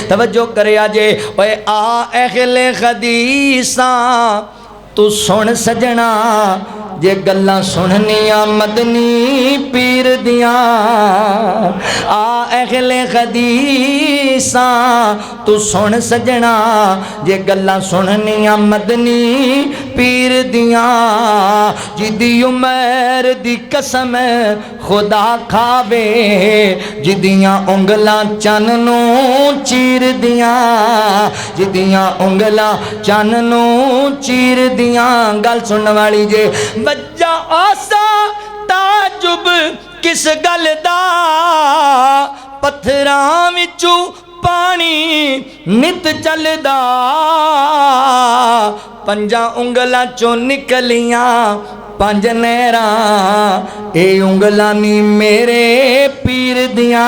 توجہ کریا جے اوے آ اہل حدیثاں تو سن سجنا جے گلاں سننیاں مدنی پیر دیاں آ اہل حدیثاں تو سن سجنا جے گلاں سننیاں مدنی پیر دیاں جدی عمر دی قسم خدا کھاوے جدیاں انگلاں چن نو چیر دیاں جدیاں انگلاں چن نو چیر دیاں گل سنن والی جے وجہ آسا تعجب کس گل دا پتھراں وچوں پانی نت چلدا پنجاں انگلاں چوں نکلیاں پنج نہراں اے انگلاں نی میرے پیر دیاں